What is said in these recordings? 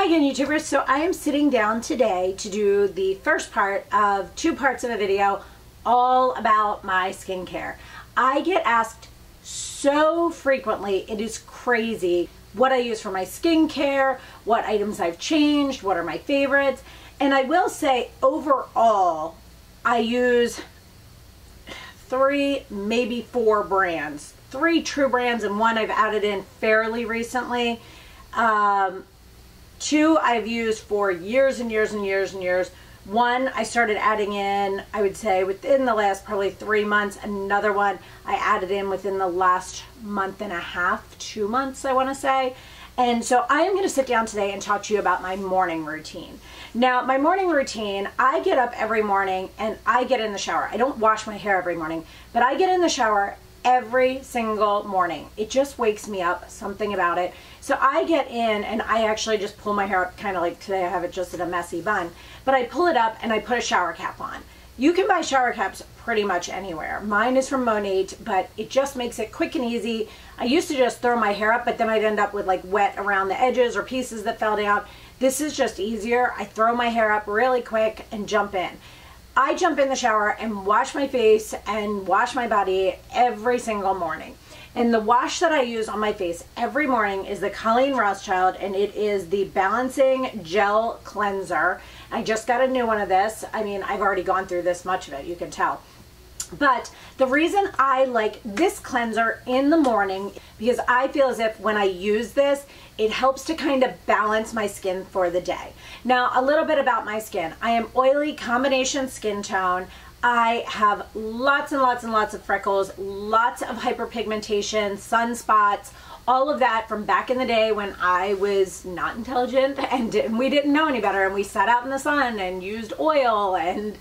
Hi again, YouTubers. So I am sitting down today to do the first part of 2 parts of a video all about my skincare. I get asked so frequently, it is crazy, what I use for my skincare, what items I've changed, what are my favorites. And I will say overall, I use 3, maybe 4 brands. 3 true brands and 1 I've added in fairly recently. 2 I've used for years and years and years and years. 1 I started adding in, I would say, within the last probably 3 months. Another one I added in within the last month and a half, 2 months, I want to say. And so I am going to sit down today and talk to you about my morning routine. Now, my morning routine, I get up every morning and I get in the shower. I don't wash my hair every morning, but I get in the shower every single morning. It just wakes me up, something about it. So I get in and I actually just pull my hair up, kind of like today I have it just in a messy bun, but I pull it up and I put a shower cap on. You can buy shower caps pretty much anywhere. Mine is from Monat, but it just makes it quick and easy. I used to just throw my hair up, but then I'd end up with like wet around the edges or pieces that fell down. This is just easier. I throw my hair up really quick and jump in. I jump in the shower and wash my face and wash my body every single morning. And the wash that I use on my face every morning is the Colleen Rothschild, and it is the Balancing Gel Cleanser. I just got a new one of this. I mean, I've already gone through this much of it, you can tell. But the reason I like this cleanser in the morning, because I feel as if when I use this, it helps to kind of balance my skin for the day. Now, a little bit about my skin. I am oily combination skin tone. I have lots and lots and lots of freckles, lots of hyperpigmentation, sunspots, all of that from back in the day when I was not intelligent and we didn't know any better, and we sat out in the sun and used oil and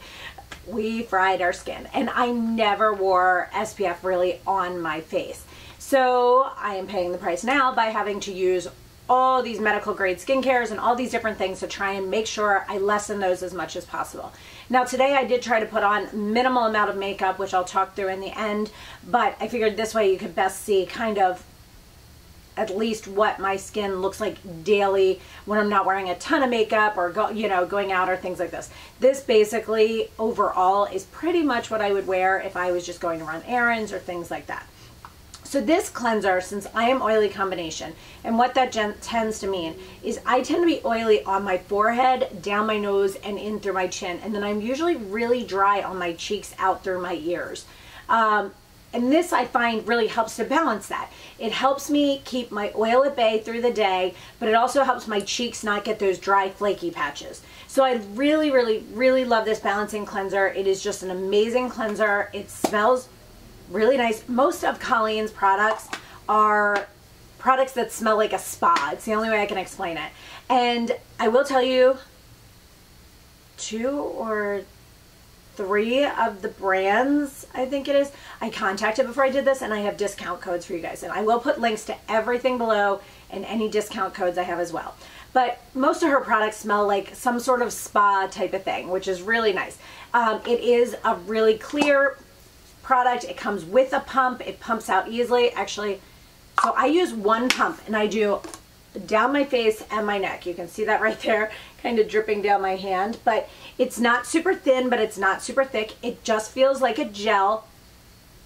we fried our skin. And I never wore SPF really on my face. So I am paying the price now by having to use all these medical grade skincares and all these different things to try and make sure I lessen those as much as possible. Now today I did try to put on minimal amount of makeup, which I'll talk through in the end, but I figured this way you could best see kind of at least what my skin looks like daily when I'm not wearing a ton of makeup or going out or things like this. This basically overall is pretty much what I would wear if I was just going to run errands or things like that. So this cleanser, since I am oily combination, and what that tends to mean is I tend to be oily on my forehead, down my nose, and in through my chin. And then I'm usually really dry on my cheeks out through my ears. And this I find really helps to balance that. It helps me keep my oil at bay through the day, but it also helps my cheeks not get those dry, flaky patches. So I really, really, really love this balancing cleanser. It is just an amazing cleanser. It smells really nice. Most of Colleen's products are products that smell like a spa. It's the only way I can explain it. And I will tell you, 2 or 3 of the brands, I think it is, I contacted before I did this, and I have discount codes for you guys. And I will put links to everything below and any discount codes I have as well. But most of her products smell like some sort of spa type of thing, which is really nice. It is a really clear product. It comes with a pump. It pumps out easily. Actually, so I use 1 pump and I do down my face and my neck. You can see that right there, kind of dripping down my hand, but it's not super thin, but it's not super thick. It just feels like a gel.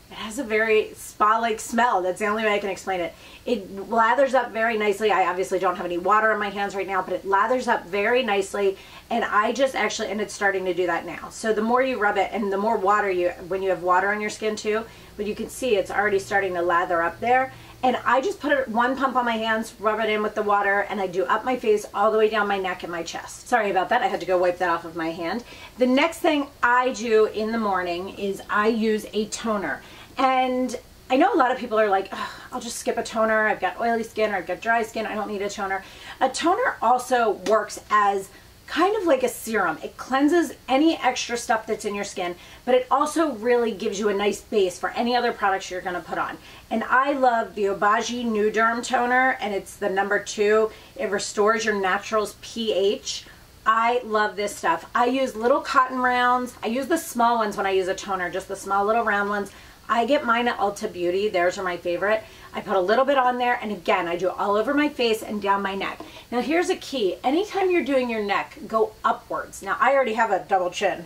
It has a very spa-like smell. That's the only way I can explain it. It lathers up very nicely. I obviously don't have any water on my hands right now, but it lathers up very nicely. And I just actually, and it's starting to do that now. So the more you rub it and the more water when you have water on your skin too, but you can see it's already starting to lather up there. And I just put 1 pump on my hands, rub it in with the water, and I do up my face all the way down my neck and my chest. Sorry about that. I had to go wipe that off of my hand. The next thing I do in the morning is I use a toner. And I know a lot of people are like, oh, I'll just skip a toner. I've got oily skin or I've got dry skin. I don't need a toner. A toner also works as kind of like a serum. It cleanses any extra stuff that's in your skin, but it also really gives you a nice base for any other products you're going to put on. And I love the Obagi NuDerm toner, and it's the number 2. It restores your natural's pH. I love this stuff. I use little cotton rounds. I use the small ones when I use a toner, just the small little round ones. I get mine at Ulta Beauty. Theirs are my favorite. I put a little bit on there, and again, I do it all over my face and down my neck. Now here's a key. Anytime you're doing your neck, go upwards. Now I already have a double chin,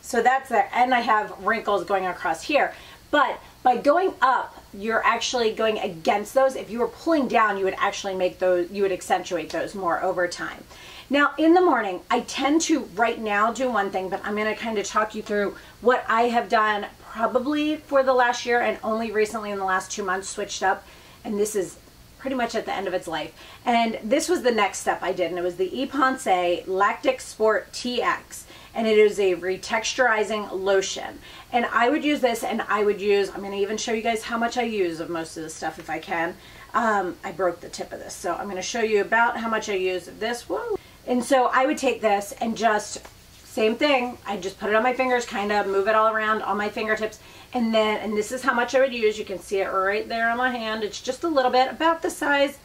so that's there, and I have wrinkles going across here. But by going up, you're actually going against those. If you were pulling down, you would actually make those, you would accentuate those more over time. Now in the morning, I tend to right now do one thing, but I'm gonna kind of talk you through what I have done probably for the last year and only recently in the last 2 months switched up. And this is pretty much at the end of its life. And this was the next step I did, and it was the Epionce Lactic Sport TX. And it is a retexturizing lotion. And I would use this, and I would use, I'm going to even show you guys how much I use of most of this stuff if I can. I broke the tip of this, so I'm going to show you about how much I use of this. Whoa. And so I would take this and just, same thing, I just put it on my fingers, kind of move it all around on my fingertips. And then, and this is how much I would use. You can see it right there on my hand. It's just a little bit, about the size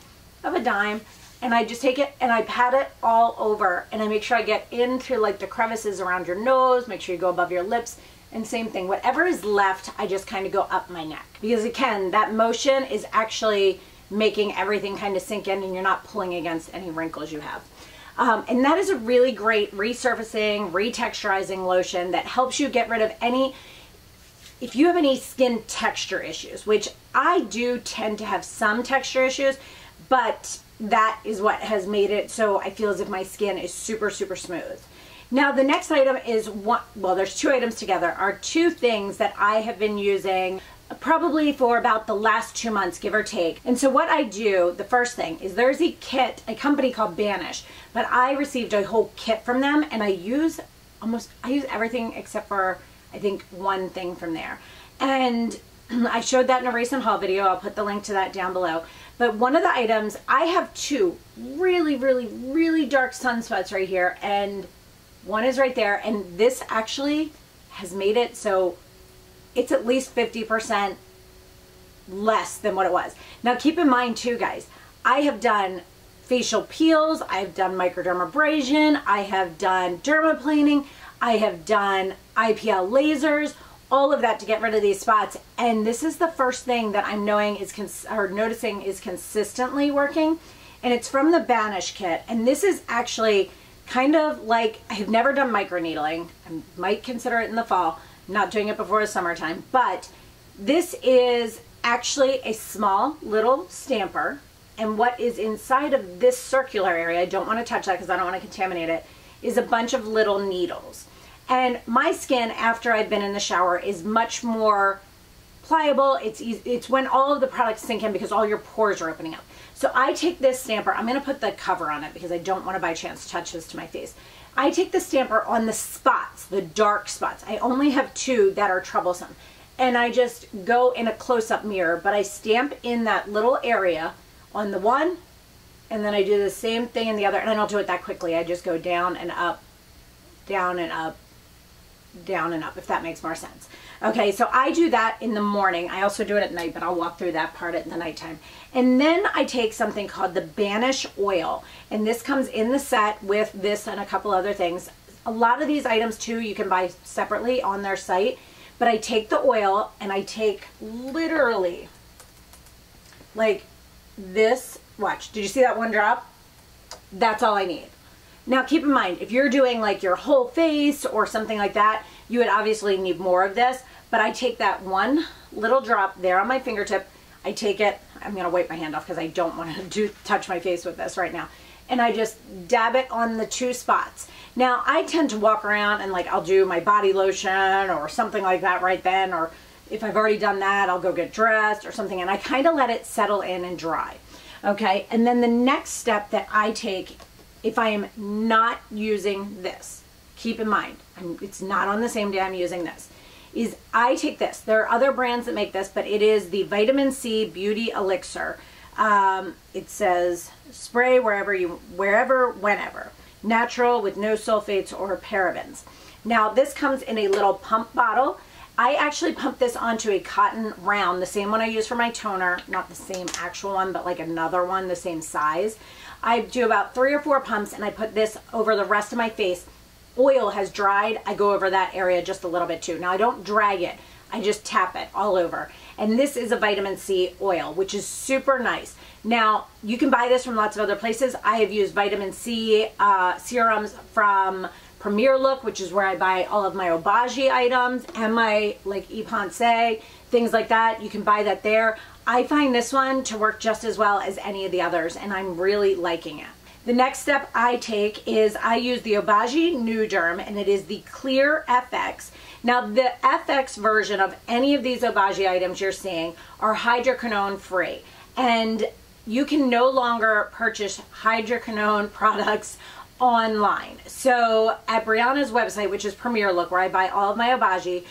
of a dime. And I just take it and I pat it all over, and I make sure I get into like the crevices around your nose, make sure you go above your lips, and same thing, whatever is left, I just kind of go up my neck. Because again, that motion is actually making everything kind of sink in, and you're not pulling against any wrinkles you have. And that is a really great resurfacing, retexturizing lotion that helps you get rid of any, if you have any skin texture issues, which I do tend to have some texture issues, but that is what has made it so I feel as if my skin is super, super smooth. Now the next item is one, well, there's two items together, are two things that I have been using probably for about the last 2 months, give or take. And so what I do, the first thing is there's a kit, a company called BANISH, but I received a whole kit from them, and I use everything except for I think one thing from there. And I showed that in a recent haul video. I'll put the link to that down below. But one of the items, I have two really, really, really dark sunspots right here, and one is right there, and this actually has made it so it's at least 50% less than what it was. Now keep in mind too, guys, I have done facial peels, I've done microdermabrasion, I have done dermaplaning, I have done IPL lasers, all of that to get rid of these spots, and this is the first thing that I'm knowing is noticing is consistently working, and it's from the BANISH kit. And this is actually kind of like, I have never done microneedling. I might consider it in the fall. I'm not doing it before the summertime, but this is actually a small little stamper, and what is inside of this circular area, I don't want to touch that because I don't want to contaminate it, is a bunch of little needles. And my skin, after I've been in the shower, is much more pliable. It's when all of the products sink in because all your pores are opening up. So I take this stamper, I'm going to put the cover on it because I don't want to by chance touch this to my face. I take the stamper on the spots, the dark spots. I only have two that are troublesome. And I just go in a close-up mirror, but I stamp in that little area on the one, and then I do the same thing in the other, and I don't do it that quickly. I just go down and up, down and up, down and up, if that makes more sense. Okay, so I do that in the morning. I also do it at night, but I'll walk through that part at the nighttime. And then I take something called the BANISH oil, and this comes in the set with this and a couple other things. A lot of these items too you can buy separately on their site, but I take the oil and I take literally like this. Watch, did you see that one drop? That's all I need. Now keep in mind, if you're doing like your whole face or something like that, you would obviously need more of this, but I take that one little drop there on my fingertip, I take it, I'm going to wipe my hand off because I don't want to touch my face with this right now, and I just dab it on the two spots. Now I tend to walk around and like I'll do my body lotion or something like that right then, or if I've already done that, I'll go get dressed or something, and I kind of let it settle in and dry. Okay, and then the next step that I take, if I am not using this, keep in mind, it's not on the same day I'm using this, is I take this. There are other brands that make this, but it is the Vitamin C Beauty Elixir. It says spray wherever, whenever. Natural with no sulfates or parabens. Now this comes in a little pump bottle. I actually pump this onto a cotton round, the same one I use for my toner, not the same actual one, but like another one, the same size. I do about 3 or 4 pumps, and I put this over the rest of my face. Oil has dried, I go over that area just a little bit too. Now I don't drag it, I just tap it all over. And this is a vitamin C oil, which is super nice. Now, you can buy this from lots of other places. I have used vitamin C serums from Premier Look, which is where I buy all of my Obagi items and my like Epionce, things like that. You can buy that there. I find this one to work just as well as any of the others, and I'm really liking it. The next step I take is I use the Obagi NuDerm, and it is the Clear FX. Now, the FX version of any of these Obagi items you're seeing are hydroquinone free, and you can no longer purchase hydroquinone products online. So at Brianna's website, which is Premier Look, where I buy all of my Obagi,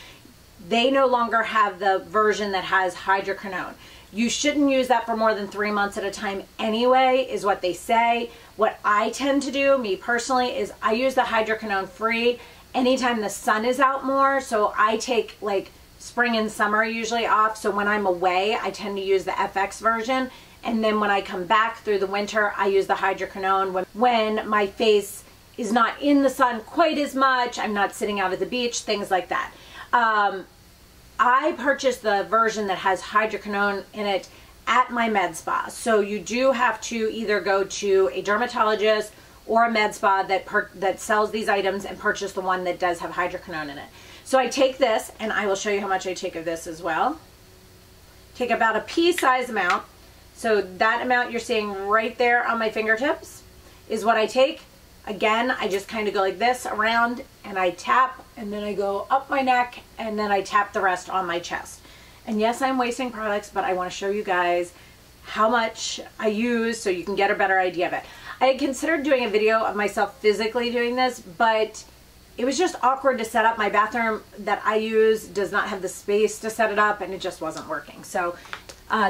they no longer have the version that has hydroquinone. You shouldn't use that for more than 3 months at a time anyway, is what they say. What I tend to do, me personally, is I use the hydroquinone free anytime the sun is out more. So I take like spring and summer usually off. So when I'm away, I tend to use the FX version. And then when I come back through the winter, I use the hydroquinone when my face is not in the sun quite as much. I'm not sitting out at the beach, things like that. I purchased the version that has hydroquinone in it at my med spa. So you do have to either go to a dermatologist or a med spa that sells these items and purchase the one that does have hydroquinone in it. So I take this, and I will show you how much I take of this as well. Take about a pea-sized amount. So that amount you're seeing right there on my fingertips is what I take. Again, I just kind of go like this around, and I tap, and then I go up my neck, and then I tap the rest on my chest. And yes, I'm wasting products, but I want to show you guys how much I use so you can get a better idea of it. I had considered doing a video of myself physically doing this, but it was just awkward to set up. My bathroom that I use does not have the space to set it up, and it just wasn't working. So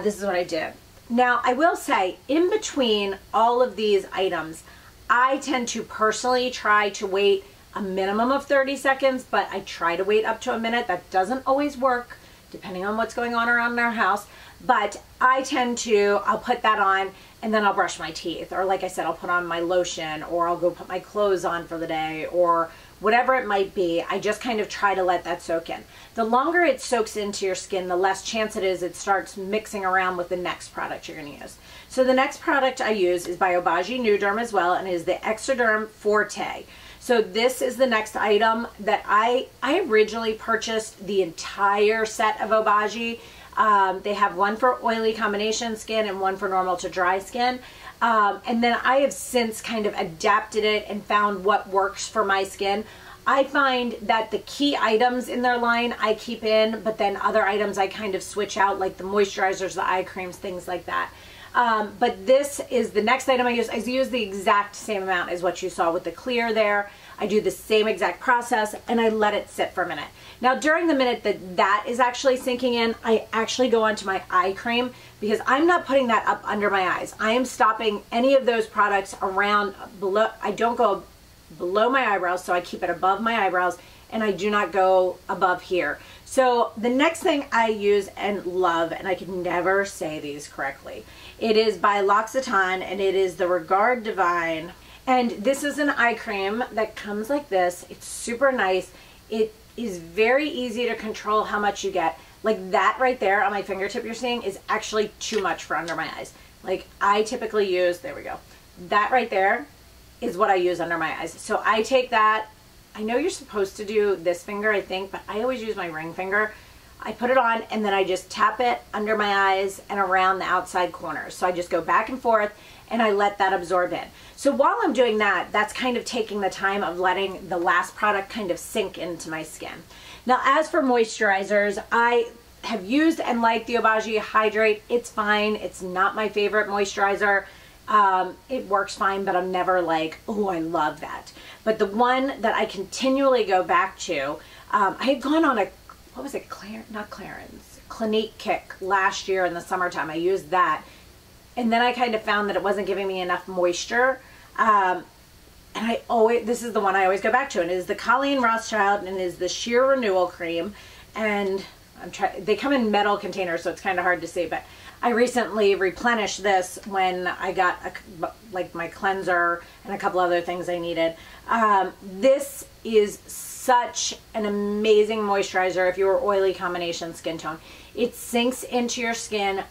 this is what I did. Now, I will say, in between all of these items, I tend to personally try to wait a minimum of 30 seconds, but I try to wait up to a minute. That doesn't always work, depending on what's going on around our house. But I tend to, I'll put that on, and then I'll brush my teeth. Or like I said, I'll put on my lotion, or I'll go put my clothes on for the day, or whatever it might be. I just kind of try to let that soak in. The longer it soaks into your skin, the less chance it is it starts mixing around with the next product you're going to use. So the next product I use is by Obagi NuDerm as well, and it is the Exloderm Forte. So this is the next item that I originally purchased the entire set of Obagi. They have one for oily combination skin and one for normal to dry skin. And then I have since kind of adapted it and found what works for my skin. I find that the key items in their line I keep in, but then other items I kind of switch out, like the moisturizers, the eye creams, things like that. But this is the next item I use. I use the exact same amount as what you saw with the clear there. I do the same exact process, and I let it sit for a minute. Now, during the minute that is actually sinking in, I actually go onto my eye cream, because I'm not putting that up under my eyes. I am stopping any of those products around below. I don't go below my eyebrows, so I keep it above my eyebrows, and I do not go above here. So the next thing I use and love, and I can never say these correctly, it is by LisaSz09, and it is the Regard Divine. And this is an eye cream that comes like this. It's super nice. It is very easy to control how much you get. Like that right there on my fingertip you're seeing is actually too much for under my eyes. Like I typically use, there we go. That right there is what I use under my eyes. So I take that. I know you're supposed to do this finger, I think, but I always use my ring finger. I put it on, and then I just tap it under my eyes and around the outside corners. So I just go back and forth, and I let that absorb in. So while I'm doing that, that's kind of taking the time of letting the last product kind of sink into my skin. Now, as for moisturizers, I have used and like the Obagi Hydrate. It's fine. It's not my favorite moisturizer. It works fine, but I'm never like, oh, I love that. But the one that I continually go back to, I had gone on a, what was it, Clinique kick last year in the summertime. I used that. And then I kind of found that it wasn't giving me enough moisture. And this is the one I always go back to. And it is the Colleen Rothschild, and it is the Sheer Renewal Cream. And they come in metal containers, so it's kind of hard to see, but I recently replenished this when I got like my cleanser and a couple other things I needed. This is such an amazing moisturizer if you're oily combination skin tone. It sinks into your skin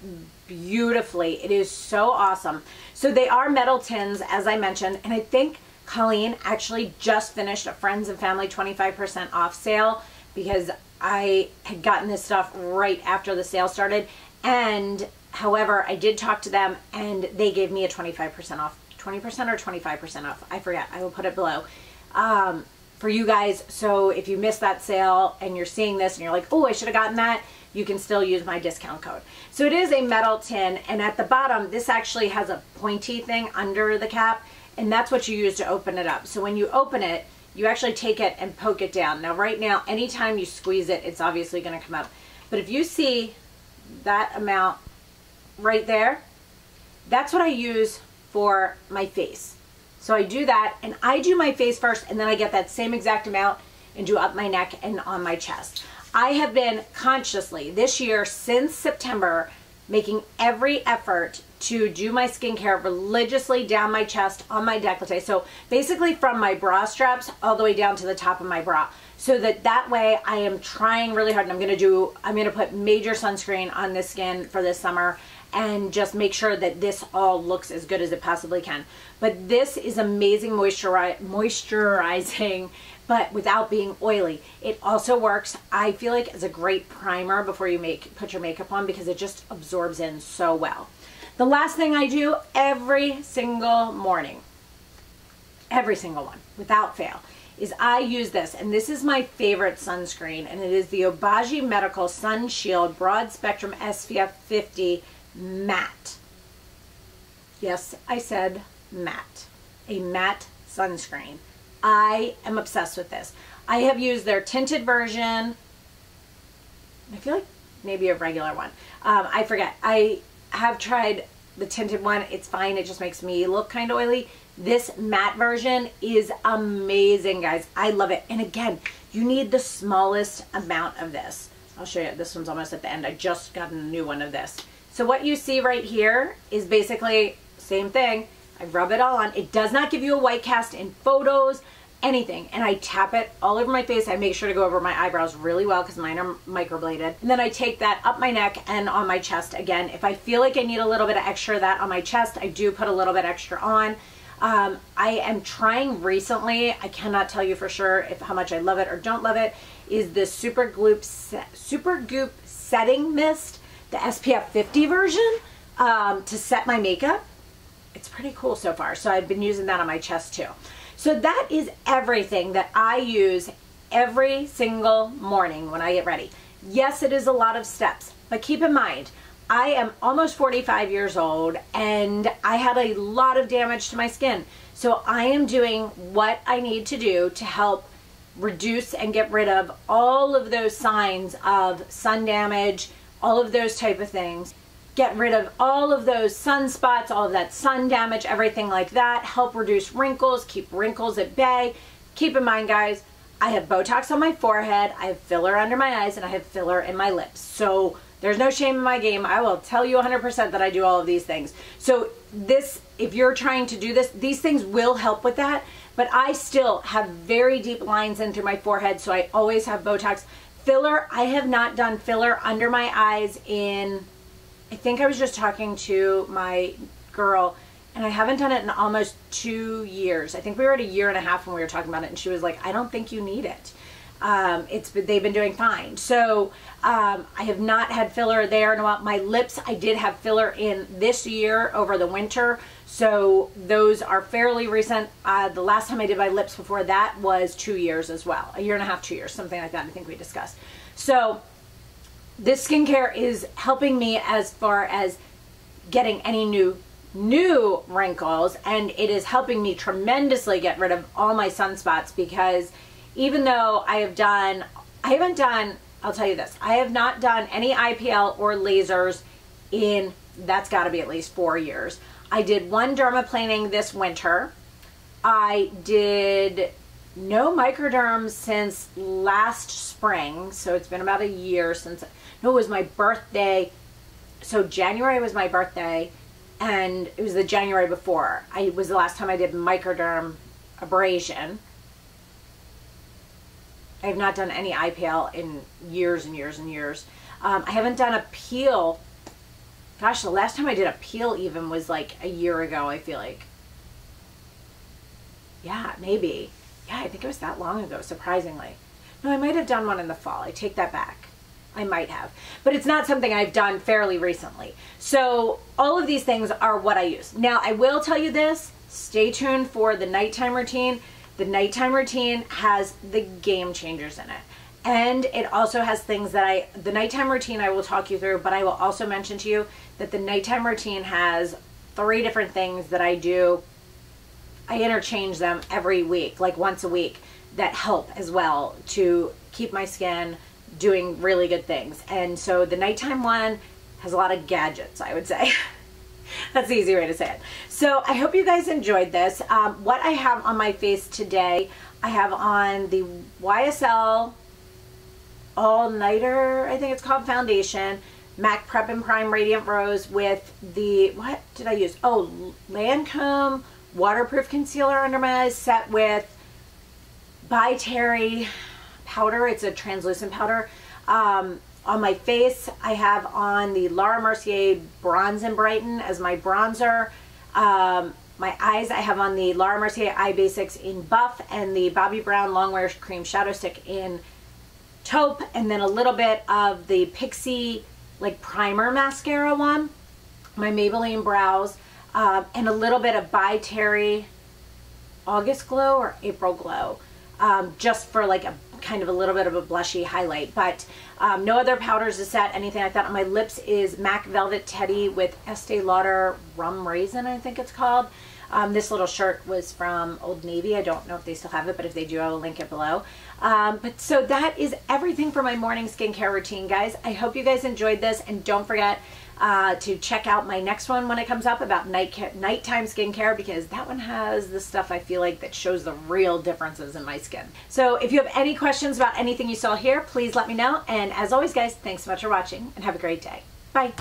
beautifully. It is so awesome. So they are metal tins, as I mentioned, and I think Colleen actually just finished a Friends and Family 25% off sale because I had gotten this stuff right after the sale started. And however, I did talk to them and they gave me a 25% off, 20% or 25% off. I forget. I will put it below for you guys. So if you missed that sale and you're seeing this and you're like, oh, I should have gotten that, you can still use my discount code. So it is a metal tin, and at the bottom, this actually has a pointy thing under the cap, and that's what you use to open it up. So when you open it, you actually take it and poke it down. Now right now, anytime you squeeze it, it's obviously gonna come up. But if you see that amount right there, that's what I use for my face. So I do that, and I do my face first, and then I get that same exact amount and do up my neck and on my chest. I have been consciously this year since September making every effort to do my skincare religiously down my chest, on my décolleté. So basically from my bra straps all the way down to the top of my bra. So that way I am trying really hard, and I'm gonna put major sunscreen on this skin for this summer and just make sure that this all looks as good as it possibly can. But this is amazing moisturizing, but without being oily. It also works, I feel like, as a great primer before you put your makeup on, because it just absorbs in so well. The last thing I do every single morning, every single one, without fail, is I use this, and this is my favorite sunscreen, and it is the Obagi Medical Sun Shield Broad Spectrum SPF 50 Matte. Yes, I said matte. A matte sunscreen. I am obsessed with this. I have used their tinted version. I feel like maybe a regular one. I forget. I have tried the tinted one. It's fine. It just makes me look kind of oily. This matte version is amazing, guys. I love it. And again, you need the smallest amount of this. I'll show you. This one's almost at the end. I just got a new one of this. So what you see right here is basically same thing. I rub it all on. It does not give you a white cast in photos, anything. And I tap it all over my face. I make sure to go over my eyebrows really well because mine are microbladed. And then I take that up my neck and on my chest again. If I feel like I need a little bit of extra of that on my chest, I do put a little bit extra on. I am trying recently, I cannot tell you for sure how much I love it or don't love it, is the Super Goop Setting Mist, the SPF 50 version, to set my makeup. It's pretty cool so far. So I've been using that on my chest too. So that is everything that I use every single morning when I get ready. Yes, it is a lot of steps, but keep in mind, I am almost 45 years old and I had a lot of damage to my skin. So I am doing what I need to do to help reduce and get rid of all of those signs of sun damage, all of those type of things. Get rid of all of those sunspots, all of that sun damage, everything like that. Help reduce wrinkles, keep wrinkles at bay. Keep in mind, guys, I have Botox on my forehead, I have filler under my eyes, and I have filler in my lips. So there's no shame in my game. I will tell you 100% that I do all of these things. So this, if you're trying to do this, these things will help with that. But I still have very deep lines in through my forehead, so I always have Botox. Filler, I have not done filler under my eyes in, I think I was just talking to my girl, and I haven't done it in almost 2 years. I think we were at 1.5 years when we were talking about it, and she was like, I don't think you need it. They've been doing fine. So I have not had filler there in a while. My lips, I did have filler in this year over the winter. So those are fairly recent. The last time I did my lips before that was 2 years as well. 1.5 years, 2 years, something like that I think we discussed. So this skincare is helping me as far as getting any new wrinkles, and it is helping me tremendously get rid of all my sunspots, because even though I'll tell you this, I have not done any IPL or lasers in, that's got to be at least 4 years. I did one dermaplaning this winter. I did no microderm since last spring, so it's been about a year since, no, it was my birthday. So January was my birthday, and it was the January before. It was the last time I did microderm abrasion. I have not done any eye peel in years and years and years. I haven't done a peel. Gosh, the last time I did a peel even was like a year ago, I feel like. Yeah, maybe. Yeah, I think it was that long ago, surprisingly. No, I might have done one in the fall. I take that back. I might have. But it's not something I've done fairly recently. So all of these things are what I use. Now, I will tell you this. Stay tuned for the nighttime routine. The nighttime routine has the game changers in it. And it also has things that the nighttime routine I will talk you through, but I will also mention to you that the nighttime routine has 3 different things that I do. I interchange them every week, like once a week, that help as well to keep my skin doing really good things. And so the nighttime one has a lot of gadgets, I would say. That's the easy way to say it. So I hope you guys enjoyed this. What I have on my face today, I have on the YSL All Nighter, I think it's called, foundation, MAC Prep and Prime Radiant Rose with the, what did I use? Oh, Lancome waterproof concealer under my eyes, set with By Terry powder. It's a translucent powder. On my face, I have on the Laura Mercier Bronze and Brighten as my bronzer. My eyes, I have on the Laura Mercier Eye Basics in Buff and the Bobbi Brown Longwear Cream Shadow Stick in Taupe, and then a little bit of the Pixie like primer mascara one. My Maybelline brows, and a little bit of By Terry August Glow or April Glow, just for like a kind of a little bit of a blushy highlight, but no other powders to set, anything like that. On my lips is MAC Velvet Teddy with Estee Lauder Rum Raisin, I think it's called. This little shirt was from Old Navy. I don't know if they still have it, but if they do, I will link it below. But so that is everything for my morning skincare routine, guys. I hope you guys enjoyed this, and don't forget to check out my next one when it comes up about nighttime skincare, because that one has the stuff I feel like that shows the real differences in my skin. So if you have any questions about anything you saw here, please let me know. And as always, guys, thanks so much for watching, and have a great day. Bye.